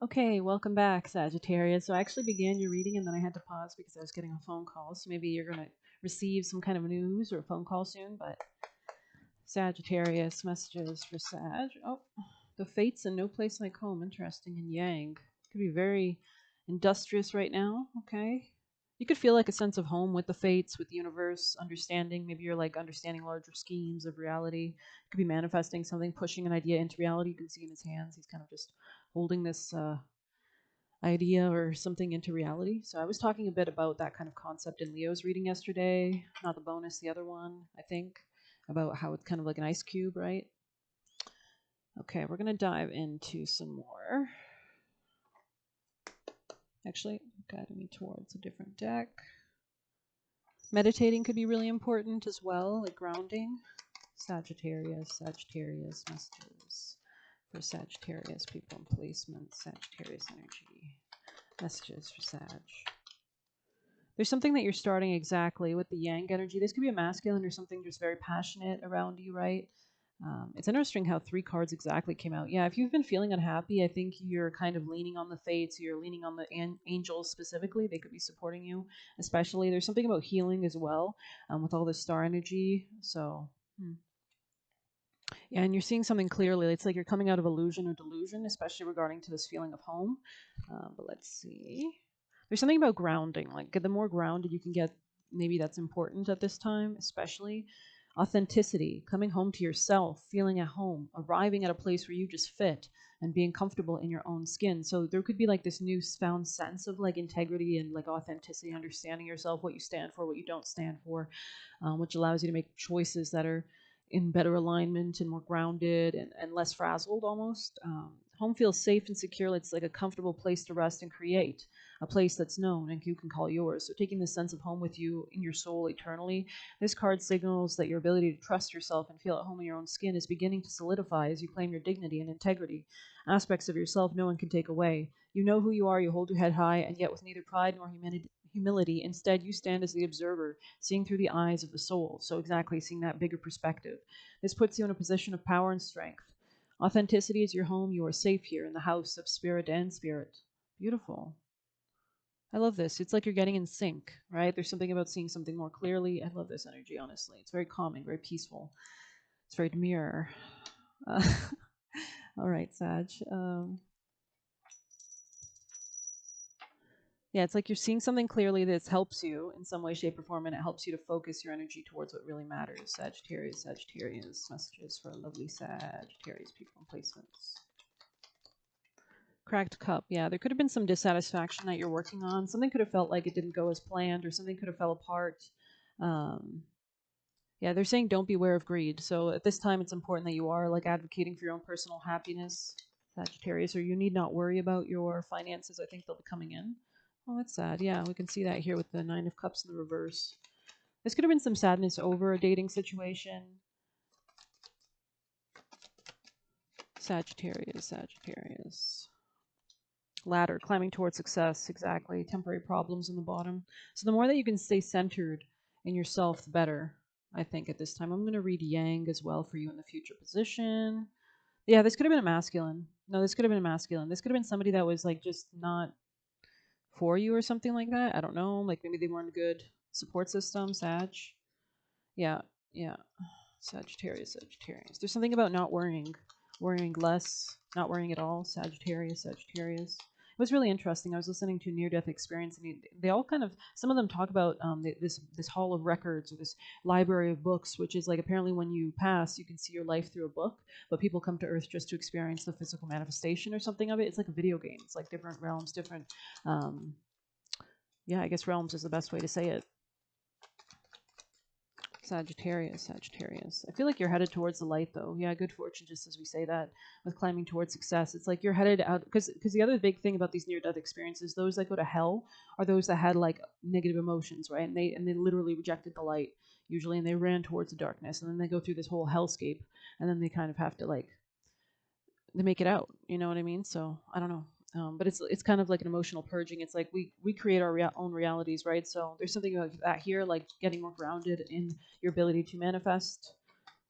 Okay, welcome back, Sagittarius. So I actually began your reading and then I had to pause because I was getting a phone call. So maybe you're going to receive some kind of news or a phone call soon. But Sagittarius messages for Sag. Oh, the fates and no place like home. Interesting. And Yang. Could be very industrious right now. Okay. You could feel like a sense of home with the fates, with the universe, understanding. Maybe you're like understanding larger schemes of reality. Could be manifesting something, pushing an idea into reality. You can see in his hands, he's kind of just holding this idea or something into reality. So I was talking a bit about that kind of concept in Leo's reading yesterday, not the bonus, the other one, I think, about how it's kind of like an ice cube, right? Okay, we're going to dive into some more. Actually, guiding me towards a different deck. Meditating could be really important as well, like grounding. Sagittarius messages for Sagittarius people in placement, Sagittarius energy, messages for Sag. There's something that you're starting exactly with the yang energy. This could be a masculine or something just very passionate around you, right? It's interesting how 3 cards exactly came out. Yeah, if you've been feeling unhappy, I think you're kind of leaning on the fates. You're leaning on the angels specifically. They could be supporting you, especially. There's something about healing as well with all this star energy. So, yeah, and you're seeing something clearly. It's like you're coming out of illusion or delusion, especially regarding to this feeling of home. But let's see. There's something about grounding. Like the more grounded you can get, maybe that's important at this time, especially. Authenticity, coming home to yourself, feeling at home, arriving at a place where you just fit and being comfortable in your own skin. So there could be like this new found sense of like integrity and like authenticity, understanding yourself, what you stand for, what you don't stand for, which allows you to make choices that are in better alignment and more grounded and less frazzled almost. Home feels safe and secure. It's like a comfortable place to rest and create, a place that's known and you can call yours. So taking this sense of home with you in your soul eternally, this card signals that your ability to trust yourself and feel at home in your own skin is beginning to solidify as you claim your dignity and integrity. Aspects of yourself no one can take away. You know who you are, you hold your head high, and yet with neither pride nor humility. Instead, you stand as the observer, seeing through the eyes of the soul. So, exactly, seeing that bigger perspective. This puts you in a position of power and strength. Authenticity is your home. You are safe here in the house of spirit and spirit. Beautiful. I love this. It's like you're getting in sync, right? There's something about seeing something more clearly. I love this energy, honestly. It's very calming, very peaceful. It's very demure. Uh, all right, Sag. Yeah, it's like you're seeing something clearly that helps you in some way, shape, or form, and it helps you to focus your energy towards what really matters. Sagittarius messages for lovely Sagittarius people and placements. Cracked cup. Yeah, there could have been some dissatisfaction that you're working on. Something could have felt like it didn't go as planned, or something could have fell apart. Um, yeah, they're saying don't beware of greed. So at this time, it's important that you are like advocating for your own personal happiness, Sagittarius, or you need not worry about your finances. I think they'll be coming in. Oh, that's sad. Yeah, we can see that here with the Nine of Cups in the reverse. This could have been some sadness over a dating situation. Sagittarius. Ladder, climbing towards success, exactly. Temporary problems in the bottom. So the more that you can stay centered in yourself, the better, I think, at this time. I'm going to read Yang as well for you in the future position. Yeah, this could have been a masculine. No, this could have been a masculine. This could have been somebody that was like just not for you or something like that. I don't know. Like maybe they weren't a good support system, Sag. Yeah, yeah. Sagittarius. There's something about not worrying less, not worrying at all. Sagittarius. It was really interesting. I was listening to near death experience, and they all kind of some of them talk about this hall of records or this library of books, which is like apparently when you pass, you can see your life through a book, but people come to Earth just to experience the physical manifestation or something of it. It's like a video game. It's like different realms, different. Yeah, I guess realms is the best way to say it. Sagittarius. I feel like you're headed towards the light, though. Yeah, good fortune, just as we say that, with climbing towards success. It's like you're headed out, because the other big thing about these near-death experiences, those that go to hell are those that had like negative emotions, right? And they literally rejected the light usually, and they ran towards the darkness, and then they go through this whole hellscape, and then they kind of have to like they make it out. You know what I mean? So I don't know. But it's kind of like an emotional purging. It's like we create our own realities, right? So there's something about that here, like getting more grounded in your ability to manifest.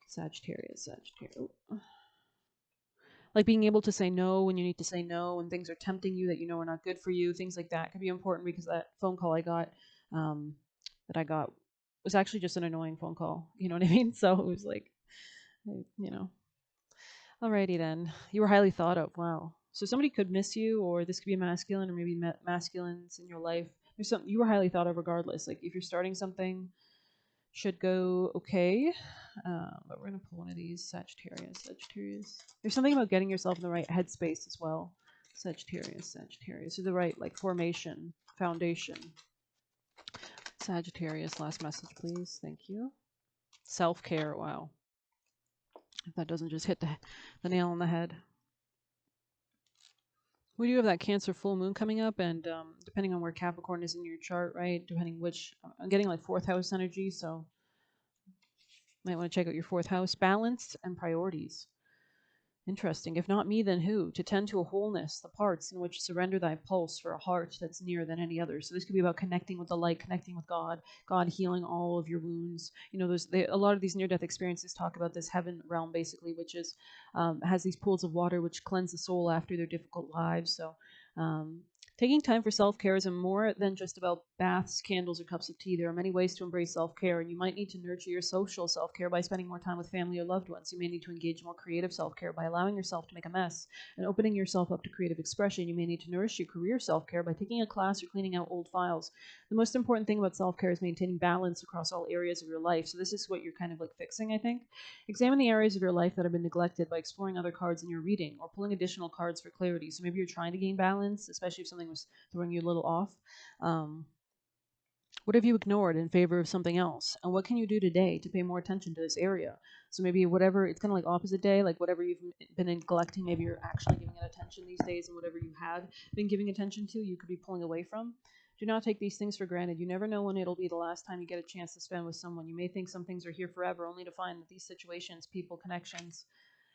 Sagittarius. Like being able to say no when you need to say no, when things are tempting you that you know are not good for you, things like that could be important, because that phone call um, I got was actually just an annoying phone call. You know what I mean? So it was like, you know, alrighty then. You were highly thought of. Wow. So somebody could miss you, or this could be a masculine, or maybe masculines in your life. There's something you were highly thought of regardless. Like if you're starting something, should go okay. But we're gonna pull one of these. Sagittarius. Sagittarius. There's something about getting yourself in the right headspace as well. Sagittarius. Sagittarius. So the right like formation, foundation. Sagittarius. Last message, please. Thank you. Self-care. Wow. If that doesn't just hit the nail on the head. We do have that Cancer full moon coming up, and depending on where Capricorn is in your chart, right? Depending which, I'm getting like fourth house energy, so might want to check out your fourth house. Balance and priorities. Interesting. If not me, then who? To tend to a wholeness, the parts in which surrender thy pulse for a heart that's nearer than any other. So this could be about connecting with the light, connecting with God, God healing all of your wounds. You know, a lot of these near-death experiences talk about this heaven realm, basically, which is has these pools of water which cleanse the soul after their difficult lives. So um, taking time for self-care is more than just about baths, candles, or cups of tea. There are many ways to embrace self-care, and you might need to nurture your social self-care by spending more time with family or loved ones. You may need to engage more creative self-care by allowing yourself to make a mess and opening yourself up to creative expression. You may need to nourish your career self-care by taking a class or cleaning out old files. The most important thing about self-care is maintaining balance across all areas of your life. So this is what you're kind of like fixing, I think. Examine the areas of your life that have been neglected by exploring other cards in your reading or pulling additional cards for clarity. So maybe you're trying to gain balance, especially if something was throwing you a little off. Um, what have you ignored in favor of something else? And what can you do today to pay more attention to this area? So maybe whatever, it's kind of like opposite day, like whatever you've been neglecting, maybe you're actually giving it attention these days, and whatever you had been giving attention to, you could be pulling away from. Do not take these things for granted. You never know when it'll be the last time you get a chance to spend with someone. You may think some things are here forever, only to find that these situations, people, connections,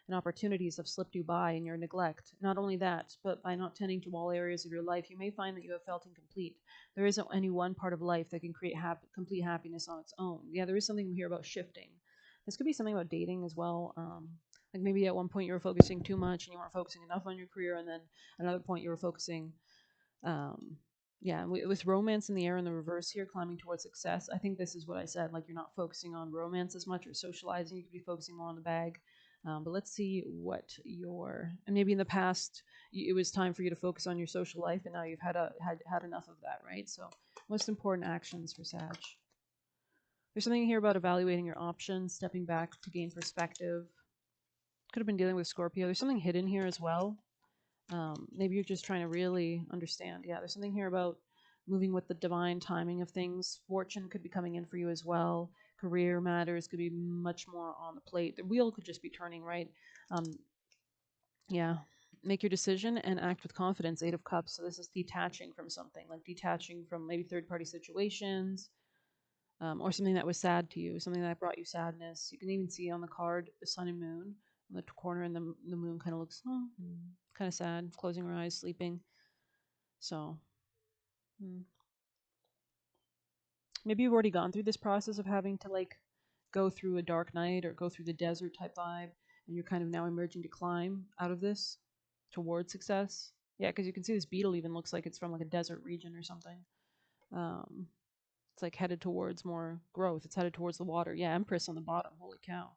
and opportunities have slipped you by in your neglect. Not only that, but by not tending to all areas of your life, you may find that you have felt incomplete. There isn't any one part of life that can create complete happiness on its own. Yeah, there is something here about shifting. This could be something about dating as well. Like maybe at one point you were focusing too much and you weren't focusing enough on your career, and then at another point you were focusing um, yeah, with romance in the air in the reverse here, climbing towards success. I think this is what I said. Like you're not focusing on romance as much or socializing. You could be focusing more on the bag. But let's see what your, and maybe in the past it was time for you to focus on your social life, and now you've had enough of that, right? So most important actions for Sag. There's something here about evaluating your options, stepping back to gain perspective. Could have been dealing with Scorpio. There's something hidden here as well. Maybe you're just trying to really understand. Yeah, there's something here about moving with the divine timing of things. Fortune could be coming in for you as well. Career matters could be much more on the plate. The wheel could just be turning, right? Um, yeah. Make your decision and act with confidence. Eight of Cups. So this is detaching from something, like detaching from maybe third party situations, or something that was sad to you, something that brought you sadness. You can even see on the card the sun and moon on the corner, and the moon kind of looks kind of sad, closing her eyes, sleeping. So maybe you've already gone through this process of having to like go through a dark night or go through the desert type vibe, and you're kind of now emerging to climb out of this towards success. Yeah, because you can see this beetle even looks like it's from like a desert region or something. Um, it's like headed towards more growth. It's headed towards the water. Yeah, Empress on the bottom. Holy cow.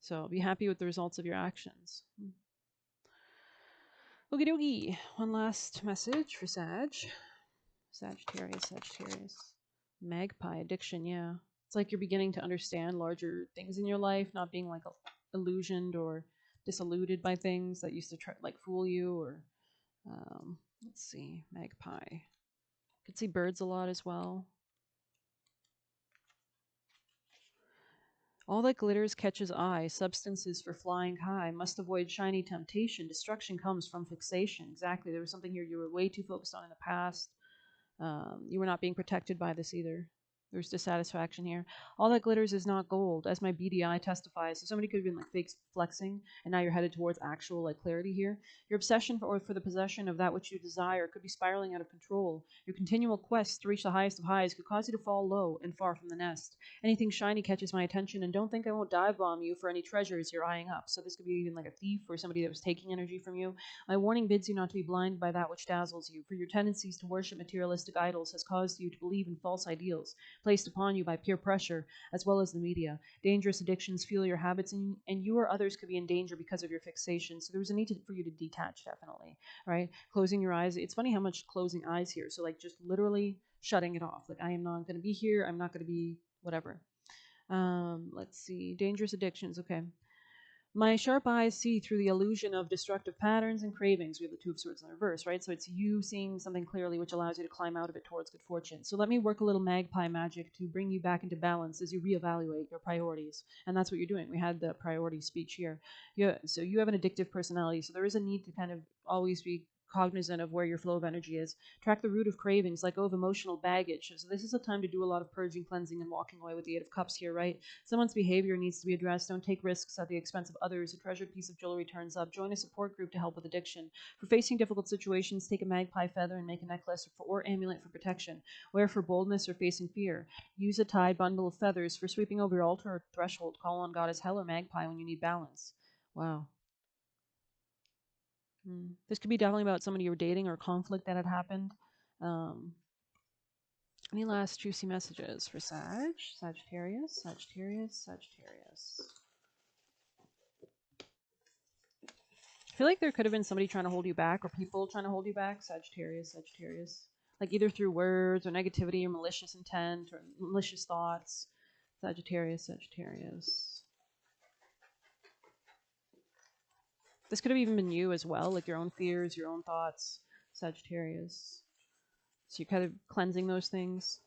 So be happy with the results of your actions. Okie dokie. One last message for Sag. Sagittarius, Sagittarius. Magpie addiction, yeah. It's like you're beginning to understand larger things in your life, not being like illusioned or disillusioned by things that used to try like fool you, or let's see, magpie. Could see birds a lot as well. All that glitters catches eye, substances for flying high, must avoid shiny temptation. Destruction comes from fixation. Exactly. There was something here you were way too focused on in the past. You were not being protected by this either. There's dissatisfaction here. All that glitters is not gold, as my BDI testifies. So somebody could have been like fake flexing, and now you're headed towards actual like clarity here. Your obsession for the possession of that which you desire could be spiraling out of control. Your continual quest to reach the highest of highs could cause you to fall low and far from the nest. Anything shiny catches my attention, and don't think I won't dive bomb you for any treasures you're eyeing up. So this could be even like a thief or somebody that was taking energy from you. My warning bids you not to be blinded by that which dazzles you, for your tendencies to worship materialistic idols has caused you to believe in false ideals placed upon you by peer pressure as well as the media. Dangerous addictions fuel your habits, and you or others could be in danger because of your fixation. So there was a need for you to detach, definitely, right? Closing your eyes. It's funny how much closing eyes here. So, like, just literally shutting it off. Like, I am not going to be here. I'm not going to be whatever. Let's see. Dangerous addictions. Okay. My sharp eyes see through the illusion of destructive patterns and cravings. We have the Two of Swords in the reverse, right? So it's you seeing something clearly, which allows you to climb out of it towards good fortune. So let me work a little magpie magic to bring you back into balance as you reevaluate your priorities. And that's what you're doing. We had the priority speech here. Yeah, so you have an addictive personality. So there is a need to kind of always be cognizant of where your flow of energy is. Track the root of cravings, let go of emotional baggage. So this is a time to do a lot of purging, cleansing, and walking away with the Eight of Cups here, right? Someone's behavior needs to be addressed. Don't take risks at the expense of others. A treasured piece of jewelry turns up. Join a support group to help with addiction. For facing difficult situations, take a magpie feather and make a necklace or amulet for protection. Wear for boldness or facing fear. Use a tied bundle of feathers for sweeping over your altar or threshold. Call on goddess Hel or magpie when you need balance. Wow. This could be definitely about somebody you were dating or a conflict that had happened. Um, any last juicy messages for Sagittarius, Sagittarius, Sagittarius? I feel like there could have been somebody trying to hold you back or people trying to hold you back. Sagittarius, Sagittarius. Like either through words or negativity or malicious intent or malicious thoughts. Sagittarius, Sagittarius. This could have even been you as well, like your own fears, your own thoughts. Sagittarius. So you're kind of cleansing those things.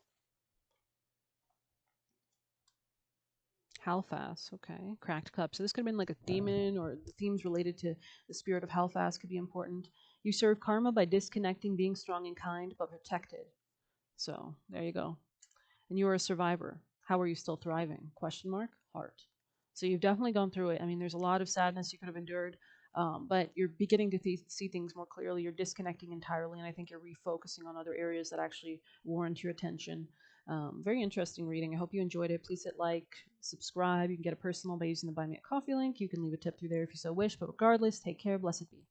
Hellfast, okay. Cracked cup. So this could have been like a demon, or the themes related to the spirit of Hellfast could be important. You serve karma by disconnecting, being strong and kind, but protected. So there you go. And you are a survivor. How are you still thriving? Question mark. Heart. So you've definitely gone through it. I mean, there's a lot of sadness you could have endured, but you're beginning to see things more clearly. You're disconnecting entirely, and I think you're refocusing on other areas that actually warrant your attention. Very interesting reading. I hope you enjoyed it. Please hit like, subscribe. You can get a personal by using the Buy Me a Coffee link. You can leave a tip through there if you so wish. But regardless, take care. Blessed be.